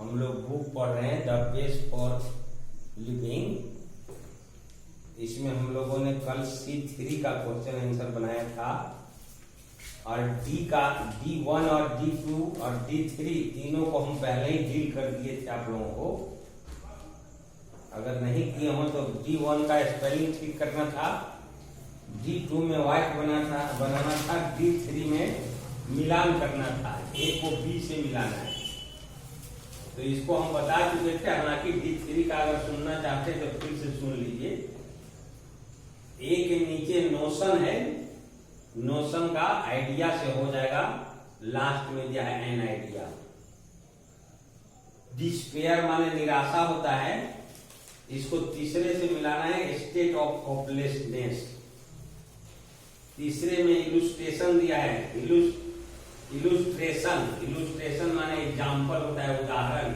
हम लोग बुक पढ़ रहे हैं द बेस्ट फॉर लिविंग। इसमें हम लोगों ने कल C3 का क्वेश्चन आंसर बनाया था और D1 और D2 और D3 तीनों को हम पहले ही डील कर दिए थे आप लोगों को। अगर नहीं किए हो तो D1 का स्पेलिंग ठीक करना था, D2 में वाइट बनाना था, D3 में मिलान करना था, A को B से मिलाना है। तो इसको हम बता चुके थे, हालांकि D3 का अगर सुनना चाहते हैं तो फिर से सुन लीजिए। A के नीचे नोशन है, नोशन का आइडिया से हो जाएगा, लास्ट में दिया है एन आइडिया। डिस्पेयर माने निराशा होता है, इसको तीसरे से मिलाना है स्टेट ऑफ होपलेसनेस। तीसरे में इलुस्ट्रेशन दिया है, इलुस्ट्रेशन माने एग्जाम्पल होता है, उदाहरण।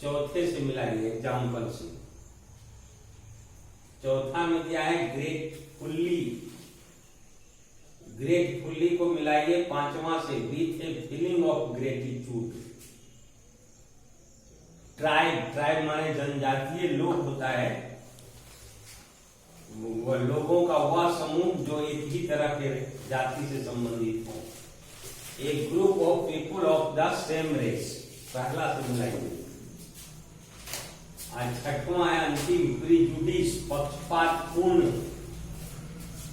चौथे से मिलाइए एग्जाम्पल से। चौथा में दिया है ग्रेटफुल्ली को मिलाइए पांचवा से with a feeling of gratitude. Tribe माने जनजातीय लोग होता है, वह लोगों का वह समूह जो एक ही तरह के जाति से संबंधित हो। A group of people of the same race, पहला से मिलाइए। छठवां है अंतिम प्रीजुडिस, पक्षपातपूर्ण।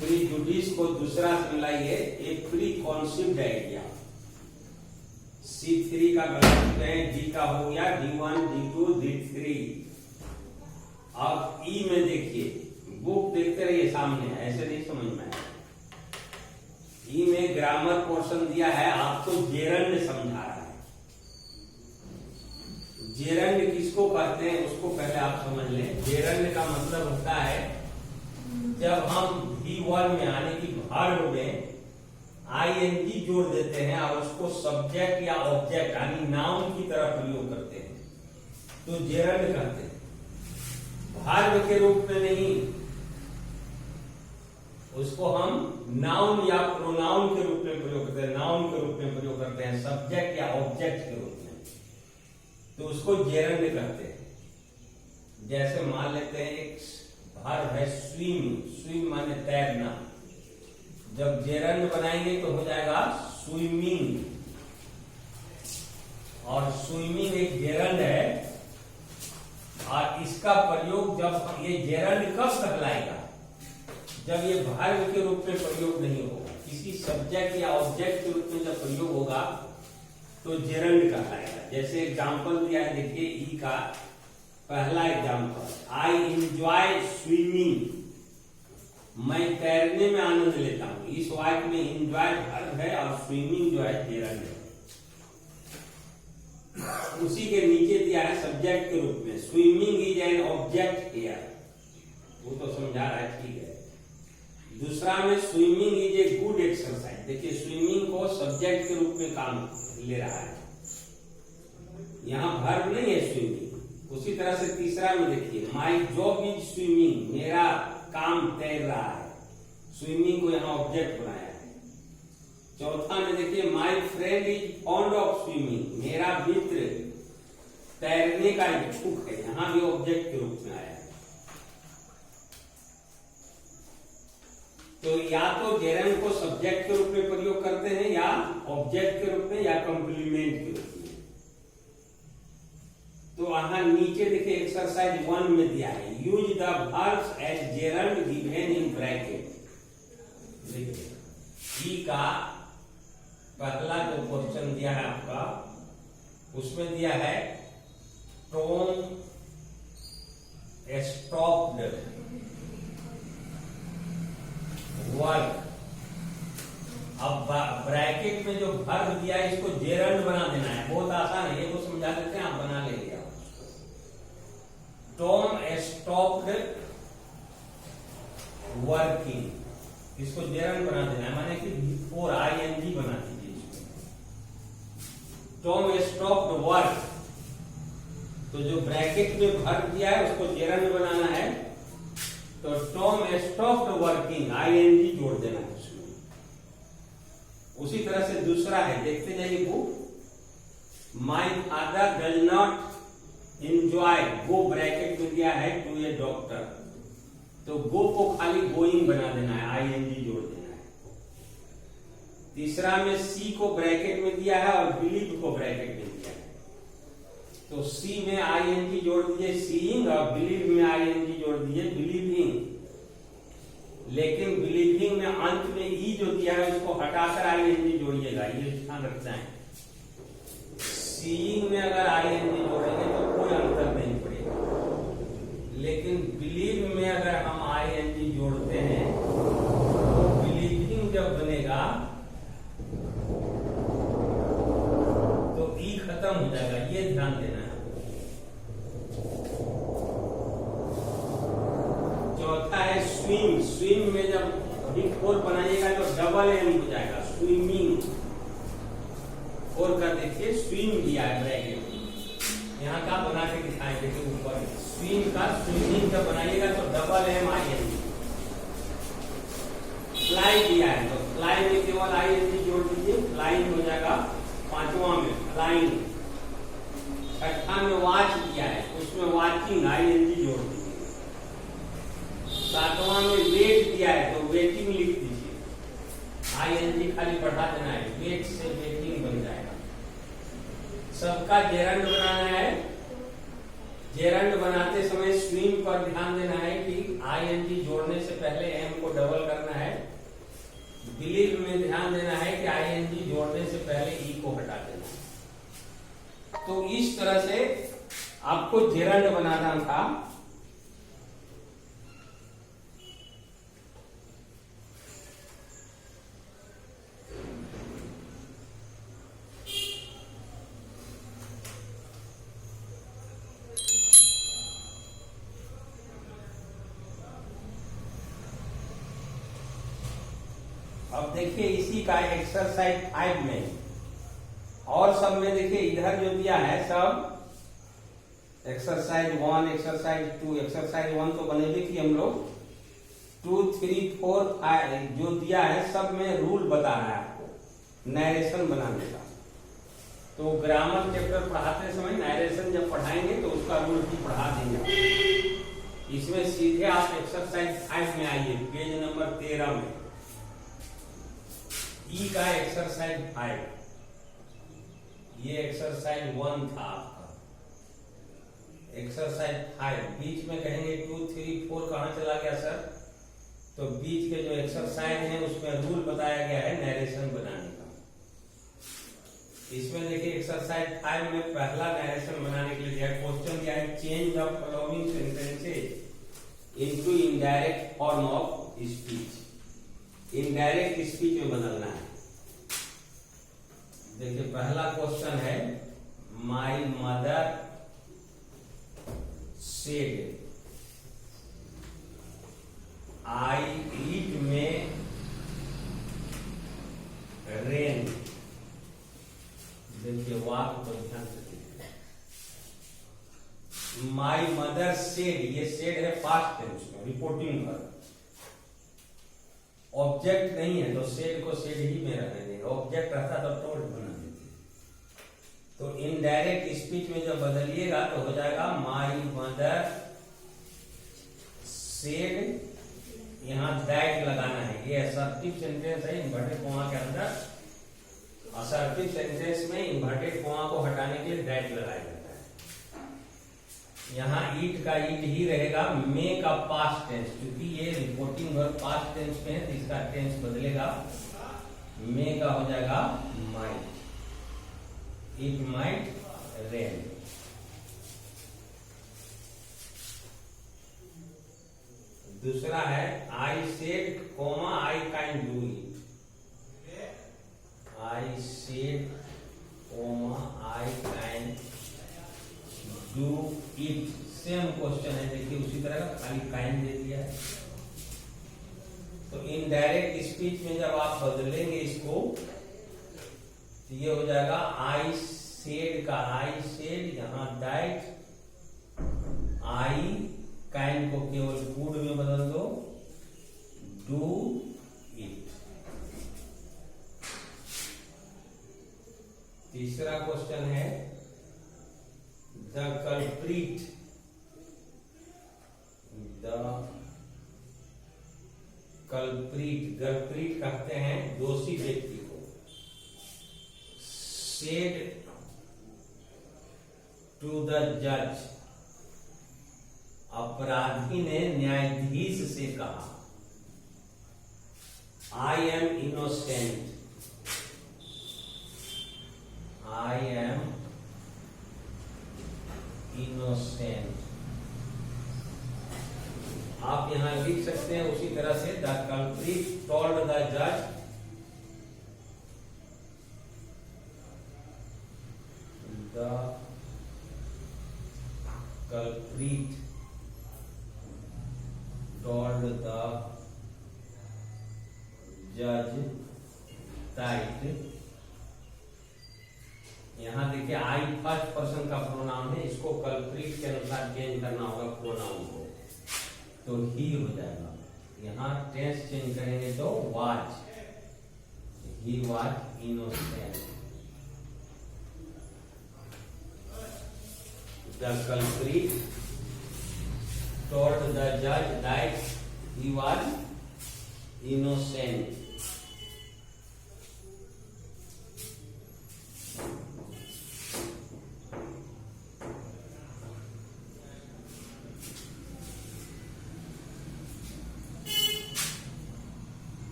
प्रीजुडिस को दूसरा से मिलाइए ए प्री कॉन्सेप्ट आइडिया। C3 का बना चुके हैं, D का हो गया, D1 D2 D3। अब E में देखिए, बुक देखते रहिए सामने, ऐसे नहीं समझ में आएगा। ई में ग्रामर पोर्शन दिया है, आपको जेरंड समझा रहा है। जेरंड किसको कहते हैं उसको पहले आप समझ लें। जेरंड का मतलब होता है जब हम V1 में आने की वर्ब में ING जोड़ देते हैं और उसको सब्जेक्ट या ऑब्जेक्ट यानी नाउन की तरह प्रयोग करते हैं तो जेरंड कहते हैं। वर्ब के रूप में नहीं, उसको हम नाउन या प्रोनाउन के रूप में प्रयोग करते हैं, नाउन के रूप में प्रयोग करते हैं, सब्जेक्ट या ऑब्जेक्ट के रूप में, तो उसको जेरंड कहते हैं। जैसे मान लेते हैं एक वर्ब है स्विम माने तैरना, जब जेरंड बनाएंगे तो हो जाएगा स्विमिंग। और स्विमिंग एक जेरंड है और इसका प्रयोग जब ये जेरंड कब कहलाएगा, जब ये वर्ब के रूप में प्रयोग नहीं होगा, किसी सब्जेक्ट या ऑब्जेक्ट के रूप में जब प्रयोग होगा तो जेरंड कहलाएगा। जैसे एग्जांपल दिया है, देखिए ई का पहला एग्जांपल, आई एंजॉय स्विमिंग, मैं तैरने में आनंद लेता हूं। इस वाक्य में एंजॉय वर्ब है और स्विमिंग जो है जेरंड है। उसी के नीचे दिया है सब्जेक्ट के रूप में, swimming is an object here, वो तो समझा रहा है, ठीक है। दूसरा में swimming is a good exercise, देखिए स्विमिंग को सब्जेक्ट के रूप में काम ले रहा है, यहां वर्ब नहीं है स्विमिंग। उसी तरह से तीसरा में देखिए माई जॉब इज स्विमिंग, मेरा काम तैर रहा है, स्विमिंग को यहां ऑब्जेक्ट बनाया है। चौथा में देखिए my friend is fond of swimming, मेरा मित्र तैरने का इच्छुक है, यहां भी ऑब्जेक्ट के रूप में आया है। तो या तो जेरंड को सब्जेक्ट के रूप में प्रयोग करते हैं या ऑब्जेक्ट के रूप में या कॉम्प्लीमेंट के रूप में। तो यहां नीचे देखिए एक्सरसाइज 1 में दिया है, use the verbs as gerund given in bracket. देखिए ई का पहला जो क्वेश्चन दिया है आपका, उसमें दिया है टॉम स्टॉप्ड वर्क। अब ब्रैकेट में जो वर्ब दिया है इसको जेरंड बना देना है, बहुत आसान है, ये को समझा देते हैं, आप बना लेंगे। टॉम स्टॉप्ड वर्किंग, इसको जेरंड बना देना है, माने कि और ING बना दीजिए इसको। टॉम स्टॉप्ड वर्क, तो जो ब्रैकेट में वर्ब दिया है उसको जेरंड बनाना है, तो टॉम स्टॉप्ड वर्किंग ING जोड़ देना है उसमें। उसी तरह से दूसरा है, देखते जाइए book, my father does not enjoy, go bracket में दिया है टू ए डॉक्टर, तो गो को खाली गोइंग बना देना है, आईएनजी जोड़ देना है। तीसरा में सी को ब्रैकेट में दिया है और बिलीव को ब्रैकेट में दिया है, तो सी में आईएनजी जोड़ दीजिए सीइंग, और बिलीव में आईएनजी जोड़ दीजिए बिलीविंग। लेकिन बिलीविंग में अंत में ई जो दिया है उसको हटाकर आईएनजी जोड़िएगा, ये ध्यान रखना है। सीइंग में अगर आईएनजी जोड़ेंगे तो कोई अंतर नहीं पड़ेगा, लेकिन बिलीव में अगर हम आईएनजी जोड़ते हैं तो बिलीविंग जब बनेगा तो ई खत्म हो जाएगा, ये ध्यान देना है। चौथा है स्विम, स्विम में जब बिग 4 बनाइएगा तो डबल एम हो जाएगा, स्विमिंग। 4 का देखिए स्विम दिया है ब्रैकेट, यहाँ का बना के दिखाएं, देखिए ऊपर स्विम का स्विमिंग जब बनाइएगा तो डबल एम आईएनजी। फ्लाई दिया है तो फ्लाई में केवल आईएनजी जोड़ दीजिए, फ्लाइंग हो जाएगा। 5वां में फ्लाइंग। 6ठा में वॉच दिया है उसमें वॉचिंग आईएनजी जोड़ दीजिए। 7वां में वेट दिया है तो वेटिंग लिख दीजिए, आईएनजी खाली बढ़ा देना है, वेट से वेटिंग बन जाएगा। सबका जेरंड बनाना है। जेरंड बनाते समय स्विम पर ध्यान देना है कि आईएनजी जोड़ने से पहले एम को डबल करना है। बिलीव में ध्यान देना है कि आईएनजी जोड़ने से पहले ई को हटा देना है। तो इस तरह से आपको जेरंड बनाना था। अब देखिए इसी का एक्सरसाइज 5 में और सब में देखिए इधर जो दिया है सब एक्सरसाइज 1, एक्सरसाइज 2, एक्सरसाइज 1 तो बने देखिए हम लोग 2, 3, 4, 5 जो दिया है सब में रूल बता रहा है आपको नरेशन बनाने का। तो ग्रामर चैप्टर पढ़ाते समय नरेशन जब पढ़ाएंगे तो उसका रूल भी पढ़ा देंगे। इसमें सीधे आप एक्सरसाइज 5 में आइए, पेज नंबर 13 में ई का एक्सरसाइज 5, ये एक्सरसाइज 1 था आपका। एक्सरसाइज 5 बीच में कहेंगे 2, 3, 4 कहां चला गया सर? तो बीच के जो एक्सरसाइज है उसमें रूल बताया गया है नरेशन बनाने का। इसमें देखिए एक्सरसाइज 5 में पहला नरेशन बनाने के लिए क्वेश्चन दिया है, change the following sentences into indirect form of speech. Indirect speech में बदलना है। देखिए पहला क्वेश्चन है माई मदर सेड आई ईट में रेन। देखिए वाक्य को ध्यान से देखिए। माई मदर सेड, ये सेड है पास्ट टेंस में, रिपोर्टिंग वर्ब। ऑब्जेक्ट नहीं है तो सेड को सेड ही में रहने देंगे, ऑब्जेक्ट रहता तो टोल्ड बना देते। तो इनडायरेक्ट स्पीच में जब बदलिएगा तो हो जाएगा माई मदर सेड, यहां दैट लगाना है। ये असर्टिव सेंटेंस है इन्वर्टेड कॉमा के अंदर। असर्टिव सेंटेंस में इन्वर्टेड कॉमा को हटाने के लिए दैट लगाया जाता है। यहाँ ईट का ईट ही रहेगा, मे का पास्ट टेंस, क्योंकि ये रिपोर्टिंग वर्ब पास्ट टेंस में है तो इसका टेंस बदलेगा, मे का हो जाएगा माइट, इट माइट रेन। दूसरा है I said comma I can do it. I said comma I can do it, same question है। देखिए उसी तरह का खाली काइन दे दिया है। तो इनडायरेक्ट स्पीच में जब आप बदलेंगे इसको तो ये हो जाएगा आई सेड का आई सेड, यहां दैट, आई काइन को केवल गुड में बदल दो, डू इट। तीसरा क्वेश्चन है द कल्प्रिट गलप्रीट कहते हैं दोषी व्यक्ति को, सेड टू द जज, अपराधी ने न्यायाधीश से कहा, I am innocent, I am innocent. आप यहां लिख सकते हैं उसी तरह से, द कल्प्रिट टोल्ड द जज the culprit told the judge that, यहां देखिए आई फर्स्ट पर्सन का प्रोनाउन है, इसको कल्प्रिट के अनुसार चेंज करना होगा प्रोनाउन को, तो ही हो जाएगा। यहां टेंस चेंज करेंगे तो was, he was innocent. The culprit told the judge that he was innocent.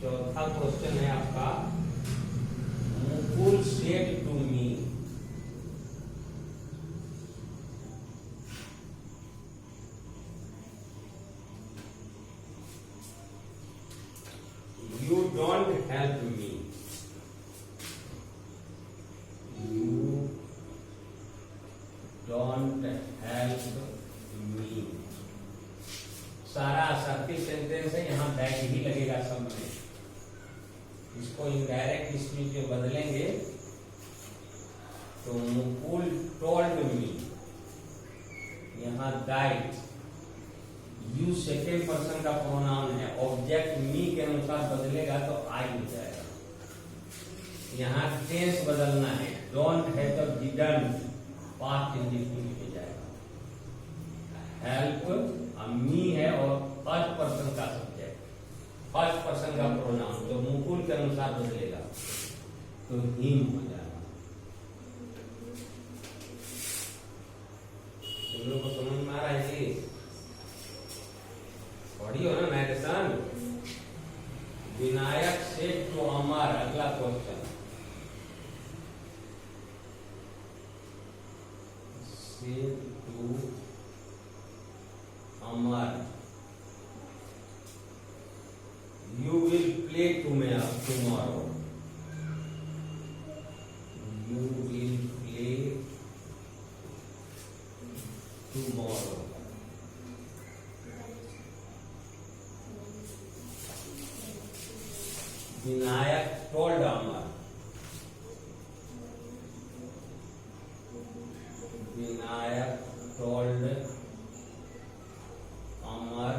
चौथा क्वेश्चन है आपका, Mukul said to me, you don't help me, you don't help me। सारा असर्टिव सेंटेंस है, यहां दैट ही लगेगा सब में। इसको इनडायरेक्ट स्पीच में बदलेंगे तो मुकुल टोल्ड मी, यहां दैट, यू सेकेंड पर्सन का प्रोनाउन है, ऑब्जेक्ट मी के अनुसार बदलेगा तो आई हो जाएगा। यहां टेंस बदलना है, डोंट है तो डिडंट, पास्ट इंडिफिनिट हो जाएगा। हेल्प मी है और फर्स्ट पर्सन का सब्जेक्ट, फर्स्ट पर्सन का प्रोनाउन, तो मुकुल के अनुसार बदलेगा तो हिम हो जाएगा। तुम लोग को समझ में आ रहा है जी? पढ़ी हो ना मैडिसन। विनायक से टू अमर, अगला question, say to Amar, you will play tomorrow, you will play tomorrow. Vinayak told Amar, Vinayak told Amar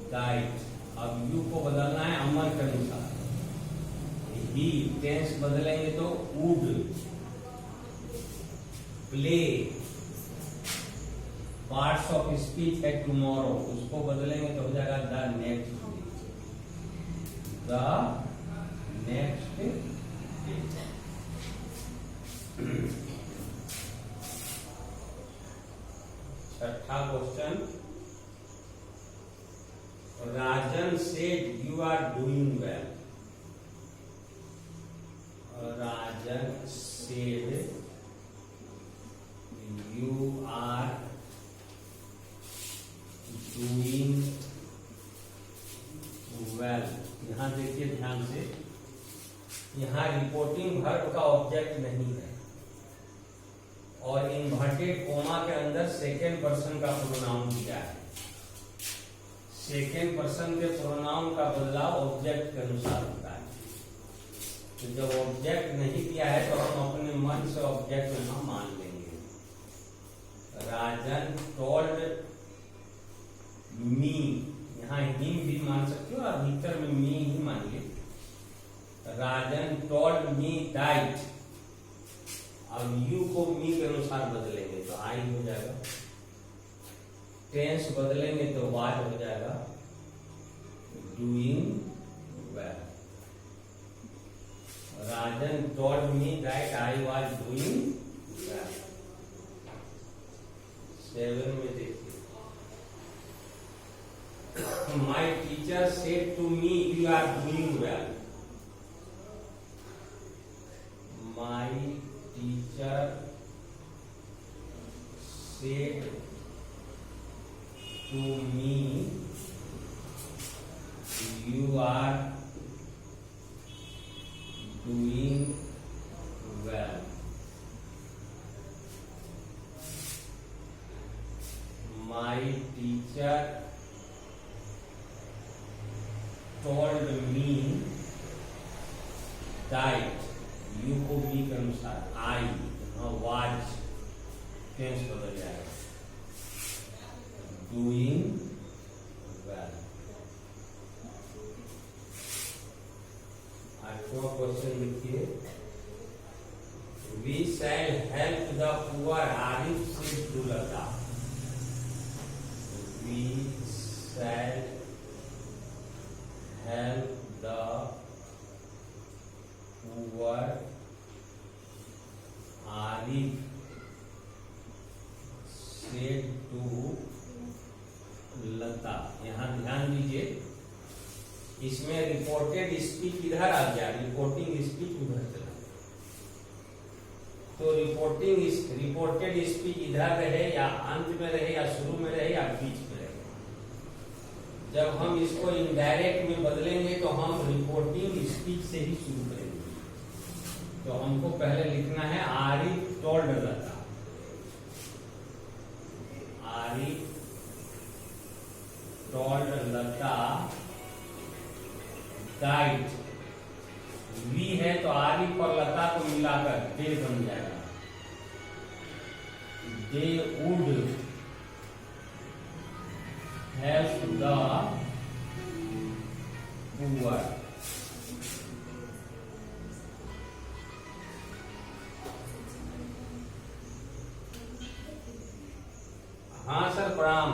that, अब यू को बदलना है अमर के अनुसार, ही टेंस बदलेंगे तो would play, parts of speech है टुमारो, उसको बदलेंगे तो हो जाएगा the next, the next day। छठा question, Rajan said you are doing well, Rajan said you are doing well। यहां देखिए ध्यान से, यहां रिपोर्टिंग वर्ब का ऑब्जेक्ट नहीं है और इन्वर्टेड कोमा के अंदर सेकेंड पर्सन का प्रोनाउन दिया है। सेकेंड पर्सन के प्रोनाउन का बदलाव ऑब्जेक्ट के अनुसार होता है, तो जब ऑब्जेक्ट नहीं दिया है तो हम अपने मन से ऑब्जेक्ट यहां मान लेंगे। राजन टोल्ड मी, यहाँ हिम भी मान सकते हो और भीतर में मी ही मानिए। राजन टोल्ड मी दैट। अब यू को मी के अनुसार बदलेंगे तो आई हो जाएगा, टेंस बदलेंगे तो वाज हो जाएगा doing well. Rajan told me that I was doing well. 7 में देखिए, my teacher said to me you are doing well. My teacher said to me you are doing well। My teacher told me that you को भी के अनुसार I was tense बदल जाएगा doing well। आठवां question लिखिए, We shall help the poor Arif से दुलता। We shall help the poor Arif said to लता। यहाँ ध्यान दीजिए, इसमें रिपोर्टेड स्पीच इधर आ गया, रिपोर्टिंग स्पीच उधर चला। तो रिपोर्टेड स्पीच इधर रहे या अंत में रहे या शुरू में रहे या बीच में रहे। जब हम इसको इनडायरेक्ट में बदलेंगे तो हम रिपोर्टिंग स्पीच से ही शुरू करेंगे। तो हमको पहले लिखना है Arif told Lata. Arif told Lata that. We है तो आरिफ और लता को मिलाकर दे बन जाएगा। They would help the poor. हाँ सर प्रणाम।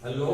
हेलो